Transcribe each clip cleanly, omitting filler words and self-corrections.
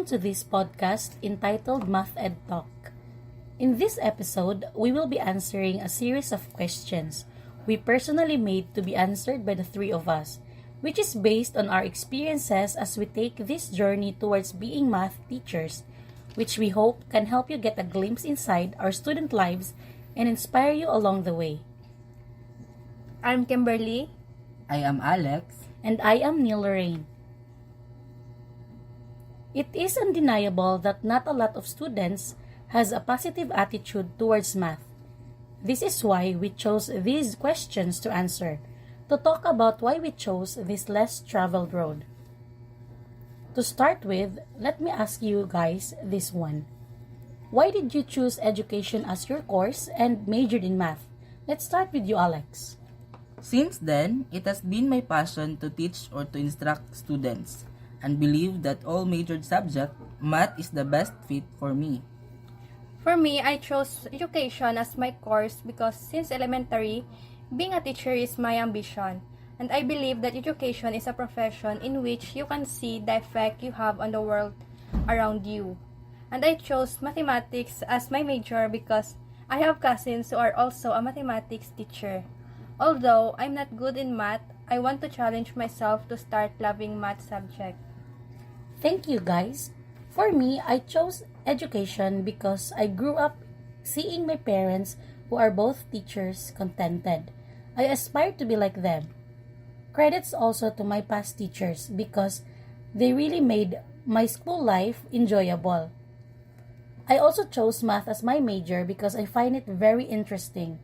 to this podcast entitled Math Ed Talk. In this episode, we will be answering a series of questions we personally made to be answered by the three of us, which is based on our experiences as we take this journey towards being math teachers, which we hope can help you get a glimpse inside our student lives and inspire you along the way. I'm Kimberly. I am Alex. And I am Neil Lorraine. It is undeniable that not a lot of students has a positive attitude towards math. This is why we chose these questions to answer, to talk about why we chose this less traveled road. To start with, let me ask you guys this one. Why did you choose education as your course and majored in math? Let's start with you, Alex. Since then, it has been my passion to teach or to instruct students, and believe that all majored subject, math is the best fit for me. For me, I chose education as my course because since elementary, being a teacher is my ambition. And I believe that education is a profession in which you can see the effect you have on the world around you. And I chose mathematics as my major because I have cousins who are also a mathematics teacher. Although I'm not good in math, I want to challenge myself to start loving math subject. Thank you, guys. For me, I chose education because I grew up seeing my parents, who are both teachers, contented. I aspire to be like them. Credits also to my past teachers because they really made my school life enjoyable. I also chose math as my major because I find it very interesting.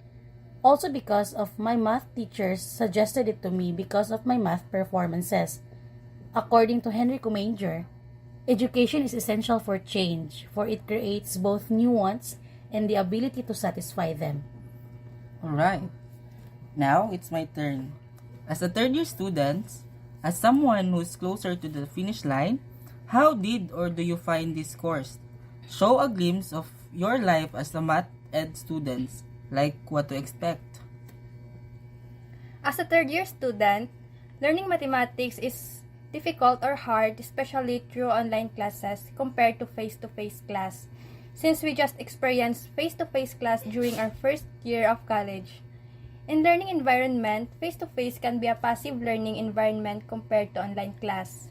Also because of my math teachers suggested it to me because of my math performances. According to Henry Commanger, education is essential for change, for it creates both new wants and the ability to satisfy them. Alright, now it's my turn. As a third-year student, as someone who's closer to the finish line, how did or do you find this course? Show a glimpse of your life as a math ed student, like what to expect. As a third-year student, learning mathematics is difficult or hard, especially through online classes compared to face-to-face class, since we just experienced face-to-face class during our first year of college. In learning environment, face-to-face can be a passive learning environment compared to online class.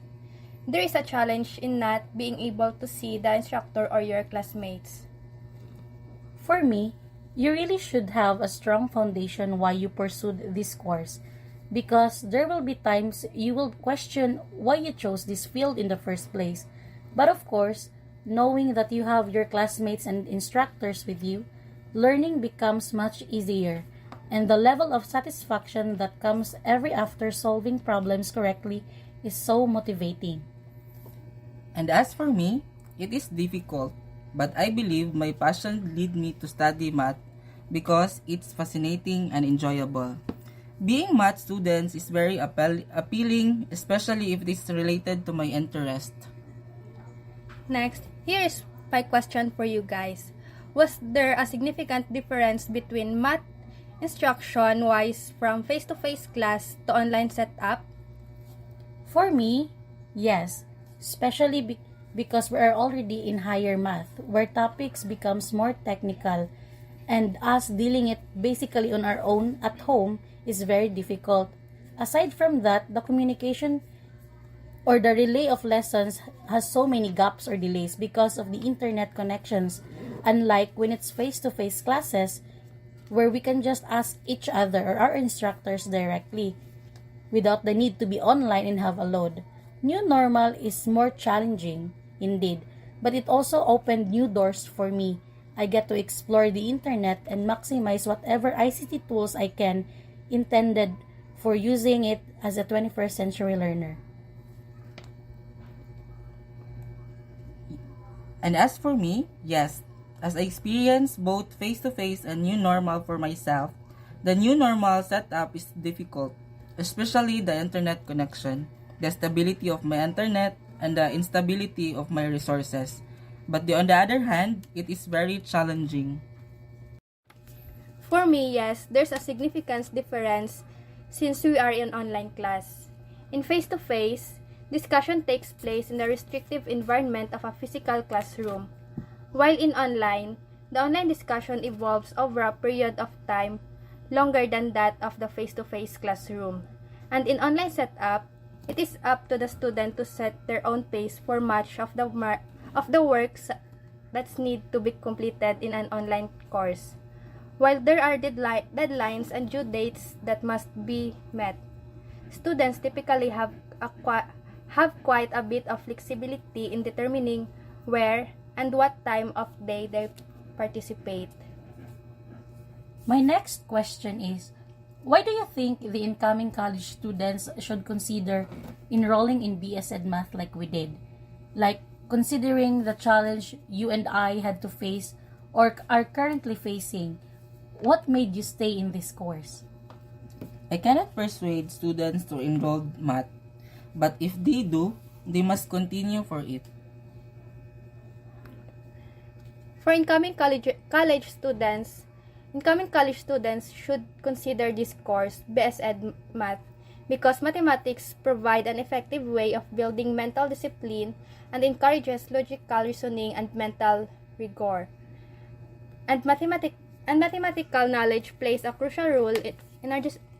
There is a challenge in not being able to see the instructor or your classmates. For me, you really should have a strong foundation why you pursued this course, because there will be times you will question why you chose this field in the first place. But of course, knowing that you have your classmates and instructors with you, learning becomes much easier, and the level of satisfaction that comes every after solving problems correctly is so motivating. And as for me, it is difficult, but I believe my passion lead me to study math because it's fascinating and enjoyable. Being math students is very appealing, especially if it is related to my interest. Next, here is my question for you guys. Was there a significant difference between math instruction-wise from face-to-face class to online setup? For me, yes, especially because we are already in higher math, where topics becomes more technical, and us dealing it basically on our own at home is very difficult. Aside from that, the communication or the relay of lessons has so many gaps or delays because of the internet connections, unlike when it's face-to-face classes where we can just ask each other or our instructors directly without the need to be online and have a load. New normal is more challenging, indeed, but it also opened new doors for me. I get to explore the internet and maximize whatever ICT tools I can, intended for using it as a 21st century learner. And as for me, yes, as I experience both face-to-face and new normal for myself, the new normal setup is difficult, especially the internet connection, the stability of my internet, and the instability of my resources. But on the other hand, it is very challenging. For me, yes, there's a significant difference since we are in online class. In face-to-face, discussion takes place in the restrictive environment of a physical classroom. While in online, the online discussion evolves over a period of time longer than that of the face-to-face classroom. And in online setup, it is up to the student to set their own pace for much of the works that need to be completed in an online course. While there are deadlines and due dates that must be met, students typically have quite a bit of flexibility in determining where and what time of day they participate. My next question is, why do you think the incoming college students should consider enrolling in BS Ed Math like we did? Like, considering the challenge you and I had to face or are currently facing, what made you stay in this course? I cannot persuade students to enroll math, but if they do, they must continue for it. For incoming college students should consider this course, BS Ed Math, because mathematics provide an effective way of building mental discipline and encourages logical reasoning and mental rigor. And mathematical knowledge plays a crucial role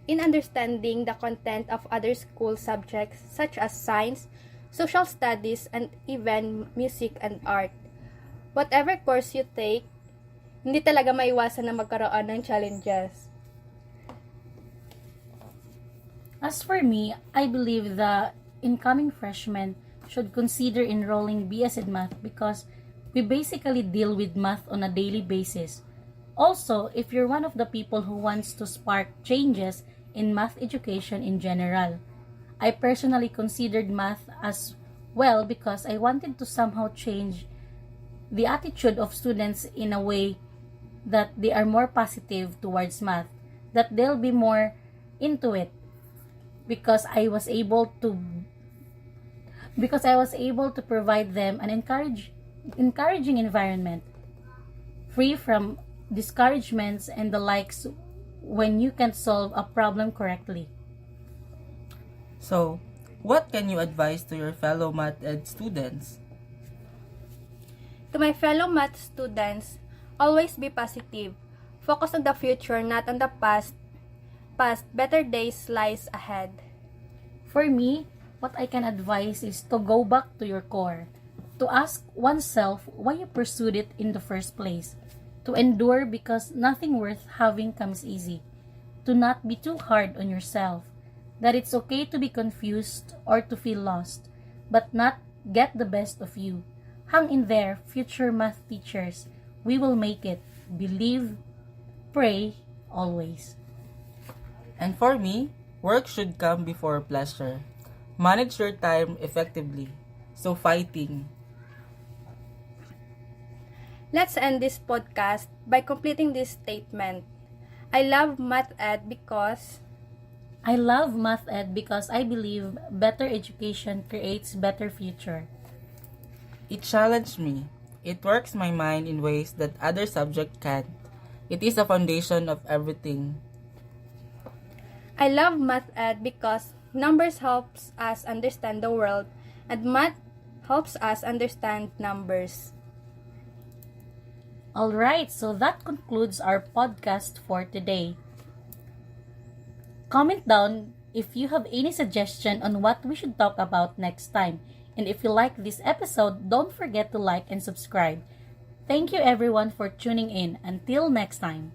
in understanding the content of other school subjects such as science, social studies, and even music and art. Whatever course you take, hindi talaga maiwasan na magkaroon ng challenges. As for me, I believe the incoming freshmen should consider enrolling BS Ed Math because we basically deal with math on a daily basis. Also, if you're one of the people who wants to spark changes in math education in general, I personally considered math as well because I wanted to somehow change the attitude of students in a way that they are more positive towards math, that they'll be more into it because I was able to provide them an encouraging environment free from discouragements and the likes when you can solve a problem correctly. So, what can you advise to your fellow math ed students? To my fellow math students, always be positive. Focus on the future, not on the past. Better days lies ahead. For me, what I can advise is to go back to your core, to ask oneself why you pursued it in the first place, to endure because nothing worth having comes easy, to not be too hard on yourself, that it's okay to be confused or to feel lost, but not get the best of you. Hang in there, future math teachers. We will make it. Believe, pray, always. And for me, work should come before pleasure. Manage your time effectively. So fighting. Let's end this podcast by completing this statement. I love math ed because I love math ed because I believe better education creates better future. It challenged me. It works my mind in ways that other subjects can't. It is the foundation of everything. I love math ed because numbers helps us understand the world and math helps us understand numbers. Alright, so that concludes our podcast for today. Comment down if you have any suggestion on what we should talk about next time. And if you like this episode, don't forget to like and subscribe. Thank you everyone for tuning in. Until next time.